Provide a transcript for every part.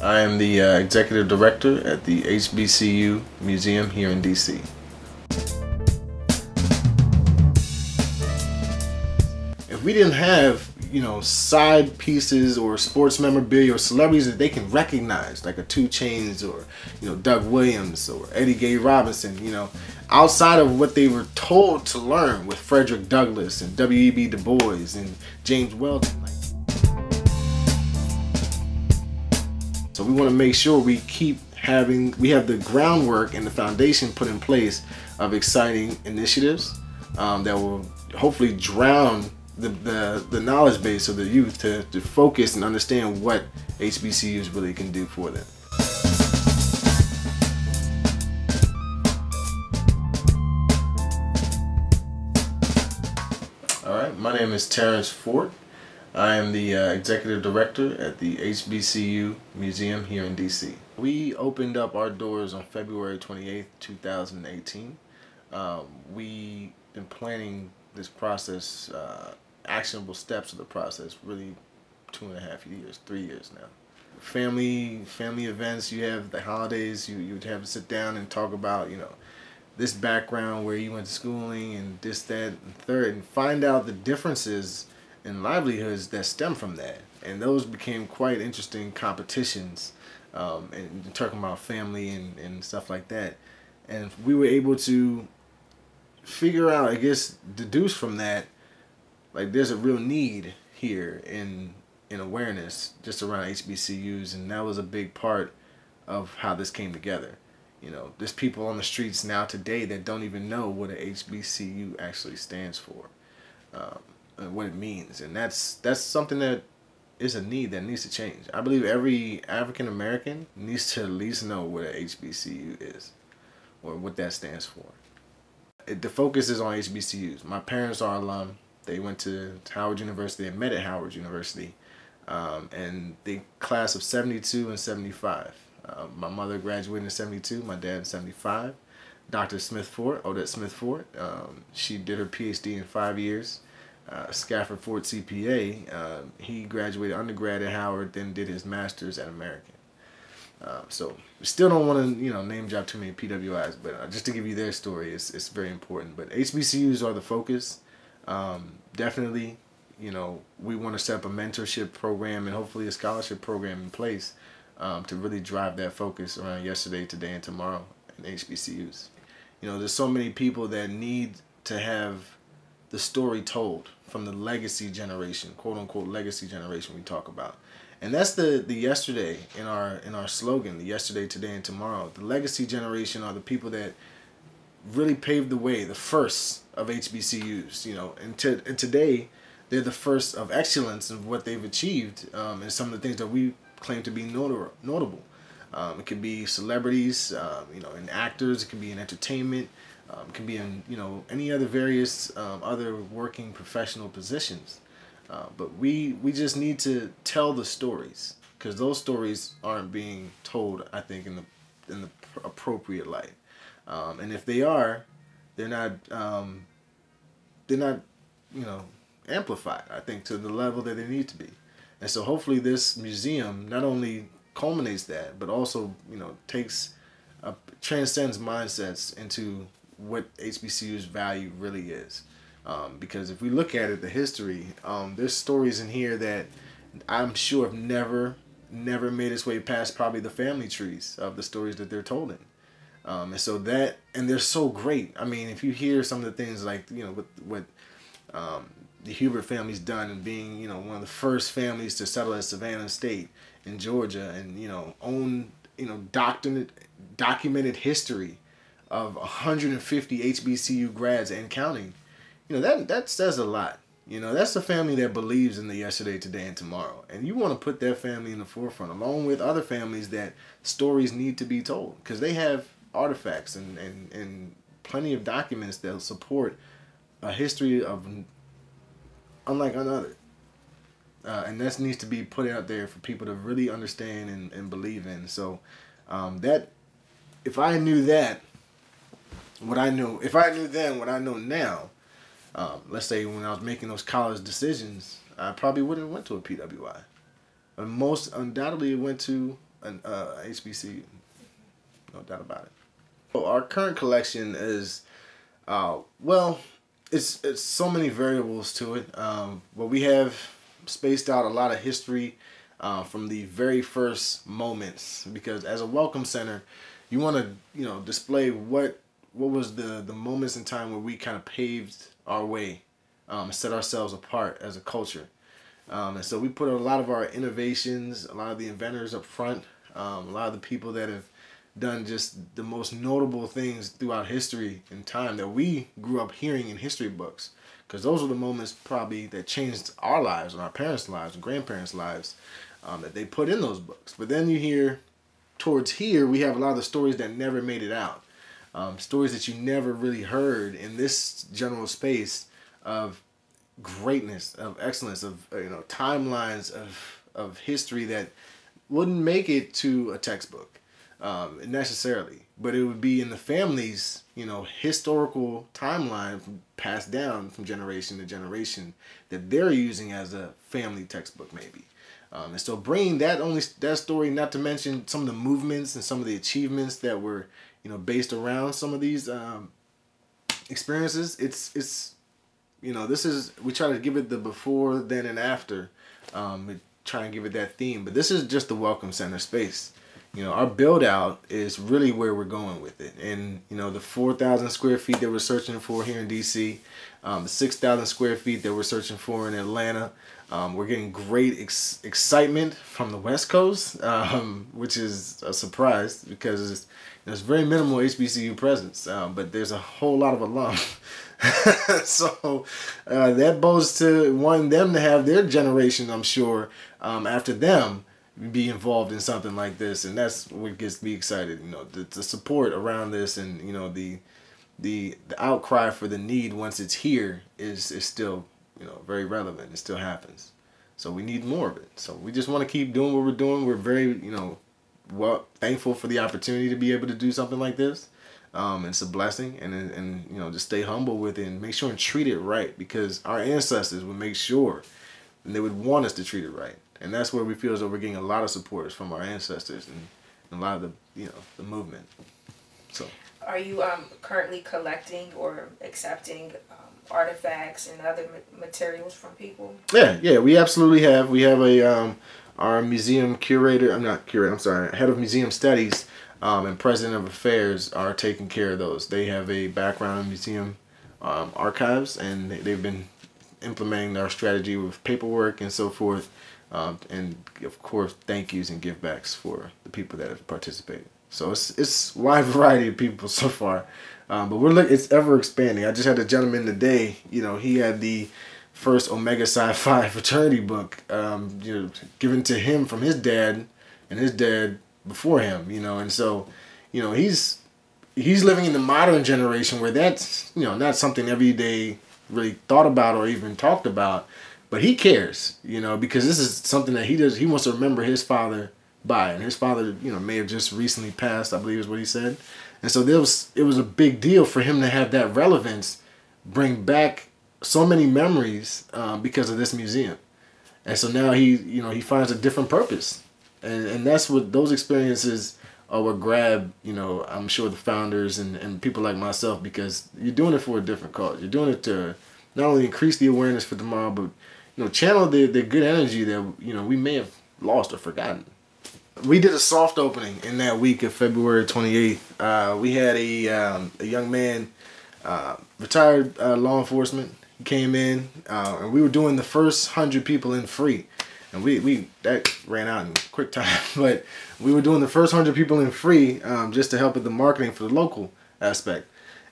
I am the executive director at the HBCU Museum here in DC. If we didn't have, side pieces or sports memorabilia or celebrities that they can recognize, like a 2 Chainz or, Doug Williams or Eddie Gay Robinson, outside of what they were told to learn with Frederick Douglass and W.E.B. Du Bois and James Weldon. So we want to make sure we have the groundwork and the foundation put in place of exciting initiatives that will hopefully drown the knowledge base of the youth to focus and understand what HBCUs really can do for them. All right, my name is Terrence Fort. I am the executive director at the HBCU Museum here in DC. We opened up our doors on February 28th, 2018. We've been planning this process, actionable steps of the process, really 2.5 years, 3 years now. Family events, you have the holidays, you'd have to sit down and talk about, this background, where you went to schooling, and this, that, and third, and find out the differences and livelihoods that stem from that. And those became quite interesting competitions, and talking about family and stuff like that. And we were able to figure out, I guess, deduce from that, like, there's a real need here in awareness just around HBCUs, and that was a big part of how this came together. There's people on the streets now today that don't even know what a HBCU actually stands for. And what it means, and that's something that is a need that needs to change. I believe every African American needs to at least know what a HBCU is, or what that stands for. The focus is on HBCUs. My parents are alum. They went to Howard University. They met at Howard University, and the class of '72 and '75. My mother graduated in '72. My dad in '75. Dr. Smith Fort, Odette Smith Fort. She did her PhD in 5 years. Scafford Fort CPA, he graduated undergrad at Howard, then did his master's at American. So we still don't want to name drop too many PWIs, but just to give you their story, it's very important. But HBCUs are the focus. Definitely, we want to set up a mentorship program and hopefully a scholarship program in place to really drive that focus around yesterday, today, and tomorrow in HBCUs. There's so many people that need to have the story told from the legacy generation, quote unquote legacy generation we talk about. And that's the yesterday in our slogan, the yesterday, today, and tomorrow. The legacy generation are the people that really paved the way, the first of HBCUs, and today they're the first of excellence in what they've achieved, and some of the things that we claim to be notable. It could be celebrities, and actors, it could be in entertainment, it can be in any other various other working professional positions, but we just need to tell the stories, because those stories aren't being told, I think, in the appropriate light, and if they are, they're not amplified, I think, to the level that they need to be. And so hopefully this museum not only culminates that, but also transcends mindsets into what HBCU's value really is, because if we look at it, the history, there's stories in here that I'm sure have never made its way past probably the family trees of the stories that they're told in, and they're so great. I mean, if you hear some of the things like what the Hubert family's done, and being one of the first families to settle at Savannah State in Georgia, and own documented history of 150 HBCU grads and counting, that says a lot. That's a family that believes in the yesterday, today, and tomorrow. And you want to put that family in the forefront, along with other families that stories need to be told, because they have artifacts and plenty of documents that will support a history of unlike another. And that needs to be put out there for people to really understand and believe in. So that, if I knew that, if I knew then what I know now, let's say when I was making those college decisions, I probably wouldn't have went to a PWI. Most undoubtedly went to an HBCU, no doubt about it. So our current collection is, well, it's so many variables to it, but we have spaced out a lot of history from the very first moments, because as a welcome center, you want to display what was the moments in time where we kind of paved our way, set ourselves apart as a culture. And so we put a lot of our innovations, a lot of the inventors up front, a lot of the people that have done just the most notable things throughout history and time that we grew up hearing in history books, because those were the moments probably that changed our lives and our parents' lives and grandparents' lives, that they put in those books. But then you hear towards here, we have a lot of the stories that never made it out, stories that you never really heard in this general space of greatness, of excellence, of timelines of history that wouldn't make it to a textbook necessarily, but it would be in the family's historical timeline passed down from generation to generation that they're using as a family textbook maybe. And so bringing that story, not to mention some of the movements and some of the achievements that were based around some of these experiences, it's we try to give it the before, then, and after. We try and give it that theme, but this is just the welcome center space. Our build out is really where we're going with it, and the 4,000 square feet that we're searching for here in DC, the 6,000 square feet that we're searching for in Atlanta. We're getting great excitement from the West Coast, which is a surprise because there's very minimal HBCU presence, but there's a whole lot of alum. So that bodes to them to have their generation, I'm sure, after them, be involved in something like this, and that's what gets me excited. The support around this, and the outcry for the need once it's here is still very relevant. It still happens, so we need more of it. So we just want to keep doing what we're doing. We're very thankful for the opportunity to be able to do something like this. It's a blessing, and just stay humble with it and make sure and treat it right, because our ancestors would make sure and they would want us to treat it right. And that's where we feel as though we're getting a lot of support from our ancestors and a lot of the movement. So, are you currently collecting or accepting artifacts and other materials from people? Yeah, we absolutely have. We have our museum curator. Head of museum studies and president of affairs are taking care of those. They have a background in museum archives, and they've been implementing our strategy with paperwork and so forth. And of course, thank yous and give backs for the people that have participated. So it's a wide variety of people so far, but it's ever expanding. I just had a gentleman today. He had the first Omega Psi Phi fraternity book, given to him from his dad and his dad before him. And so, he's living in the modern generation where that's not something every day really thought about or even talked about. But he cares, because this is something that he wants to remember his father by. And his father, may have just recently passed, I believe is what he said. And so it was a big deal for him to have that relevance, bring back so many memories because of this museum. And so now he finds a different purpose. And that's what those experiences are what grab, I'm sure the founders and people like myself, because you're doing it for a different cause. You're doing it to not only increase the awareness for tomorrow, but channel the good energy that we may have lost or forgotten. We did a soft opening in that week of February 28th. We had a young man, retired law enforcement. He came in, and we were doing the first 100 people in free, and that ran out in quick time. But we were doing the first 100 people in free, just to help with the marketing for the local aspect.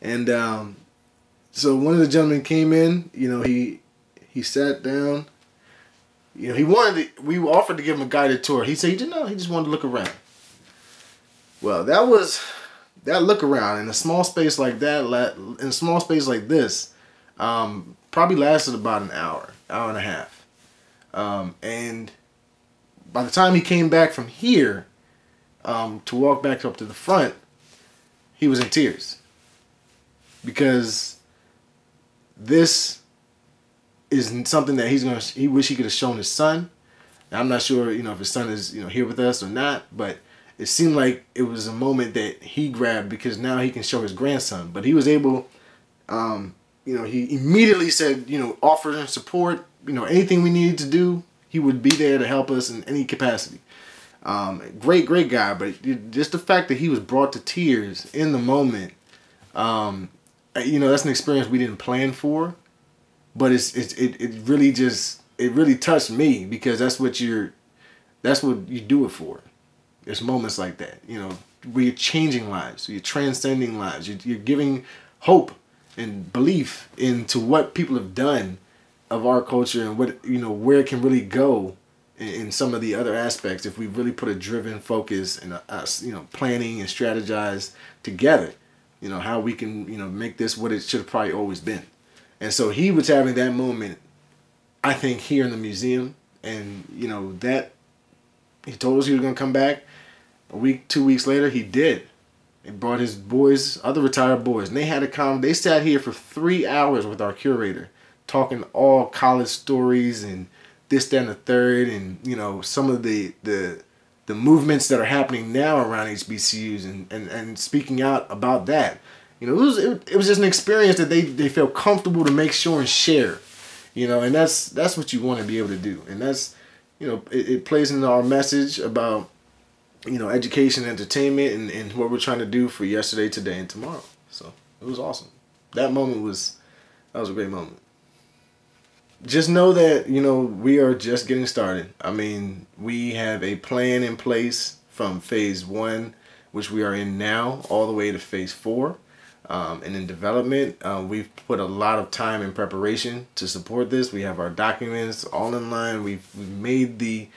And so one of the gentlemen came in. He sat down. We offered to give him a guided tour. He said he just wanted to look around. Well, that look around in a small space like that, in a small space like this, probably lasted about an hour and a half. And by the time he came back from here to walk back up to the front, he was in tears, because this is something that he wish he could have shown his son, And I'm not sure, if his son is, here with us or not, but it seemed like it was a moment that he grabbed because now he can show his grandson. But he was able, he immediately said, offered him support, anything we needed to do, he would be there to help us in any capacity. Great guy, but just the fact that he was brought to tears in the moment, that's an experience we didn't plan for, but it really touched me because that's what you do it for. There's moments like that, where you're changing lives, you're transcending lives, you're giving hope and belief into what people have done of our culture and what where it can really go in some of the other aspects if we really put a driven focus and us planning and strategize together, how we can make this what it should have probably always been. And so he was having that moment, I think, here in the museum, and that he told us he was going to come back. A week, 2 weeks later, he did. He brought his boys, other retired boys, and they had they sat here for 3 hours with our curator, talking all college stories and this, that, and the third, and some of the movements that are happening now around HBCUs and speaking out about that. It was just an experience that they felt comfortable to make sure and share. And that's what you want to be able to do, and that's it plays into our message about education, entertainment, and what we're trying to do for yesterday, today, and tomorrow. So it was awesome. That was a great moment. Just know that, we are just getting started. I mean, we have a plan in place from phase 1, which we are in now, all the way to phase 4. And in development, we've put a lot of time in preparation to support this. We have our documents all in line. We've made the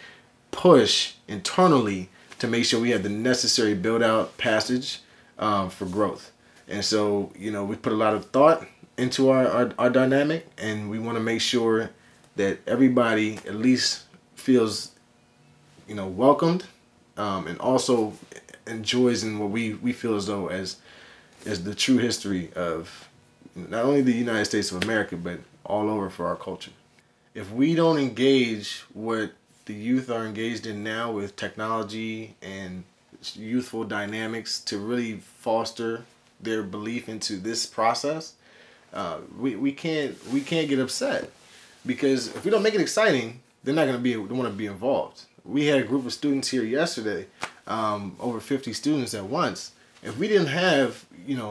push internally to make sure we have the necessary build-out passage for growth. And so, we put a lot of thought into our dynamic, and we want to make sure that everybody at least feels welcomed, and also enjoys in what we feel as though as the true history of not only the United States of America, but all over for our culture. If we don't engage what the youth are engaged in now with technology and youthful dynamics to really foster their belief into this process, we can't get upset, because if we don't make it exciting, they're not going to want to be involved. We had a group of students here yesterday, over 50 students at once. If we didn't have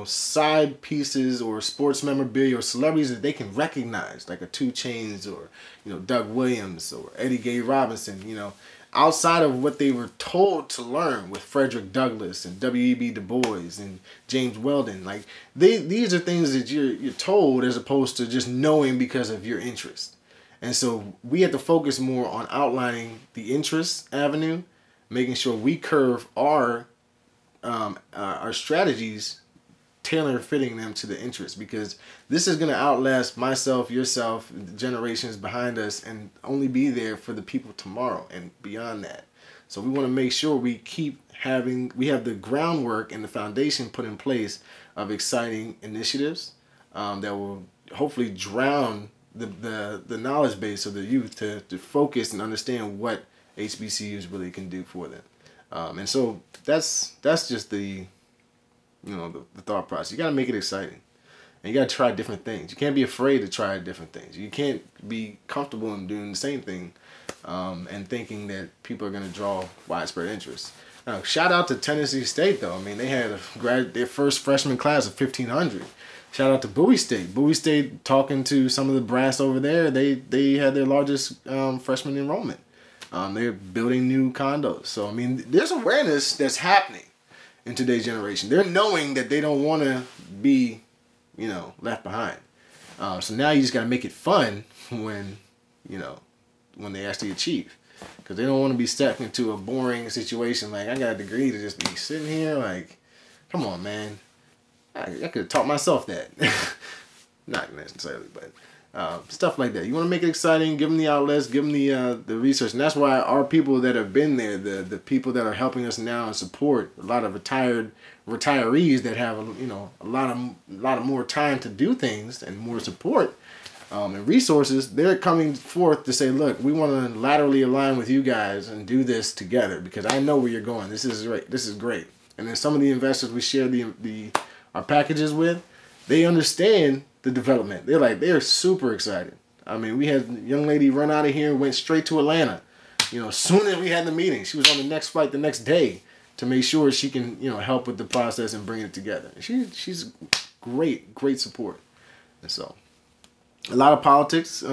side pieces or sports memorabilia or celebrities that they can recognize, like a 2 Chainz or Doug Williams or Eddie Gay Robinson, outside of what they were told to learn with Frederick Douglass and W.E.B. Du Bois and James Weldon, like these are things that you're told as opposed to just knowing because of your interest. And so we have to focus more on outlining the interest avenue, making sure we curve our strategies, tailor fitting them to the interest, because this is going to outlast myself, yourself, the generations behind us, and only be there for the people tomorrow and beyond that. So we want to make sure we have the groundwork and the foundation put in place of exciting initiatives that will hopefully drown the knowledge base of the youth to focus and understand what HBCUs really can do for them. And so that's just the thought process. You got to make it exciting, and you got to try different things. You can't be afraid to try different things. You can't be comfortable in doing the same thing and thinking that people are going to draw widespread interest. Now, shout out to Tennessee State, though. I mean, they had their first freshman class of 1,500. Shout out to Bowie State. Bowie State, talking to some of the brass over there, they had their largest freshman enrollment. They're building new condos. So, I mean, there's awareness that's happening in today's generation. They're knowing that they don't want to be, left behind. So now you just got to make it fun when they actually achieve. Because they don't want to be stuck into a boring situation like, I got a degree to just be sitting here. Like, come on, man. I could have taught myself that. Not necessarily, but stuff like that. You want to make it exciting, give them the outlets, give them the research. And that's why our people that have been there, the people that are helping us now and support, a lot of retirees that have a lot of more time to do things and more support, and resources, they're coming forth to say, look, we want to laterally align with you guys and do this together because I know where you're going. This is right. This is great. And then some of the investors we share our packages with, they understand the development. They're super excited. I mean, we had a young lady run out of here and went straight to Atlanta. As soon as we had the meeting, she was on the next flight the next day to make sure she can, help with the process and bring it together. She's great support. And so a lot of politics,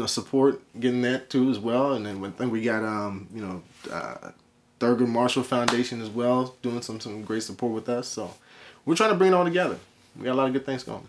support getting that too as well. And then we got, Thurgood Marshall Foundation as well, doing some great support with us. So we're trying to bring it all together. We got a lot of good things going.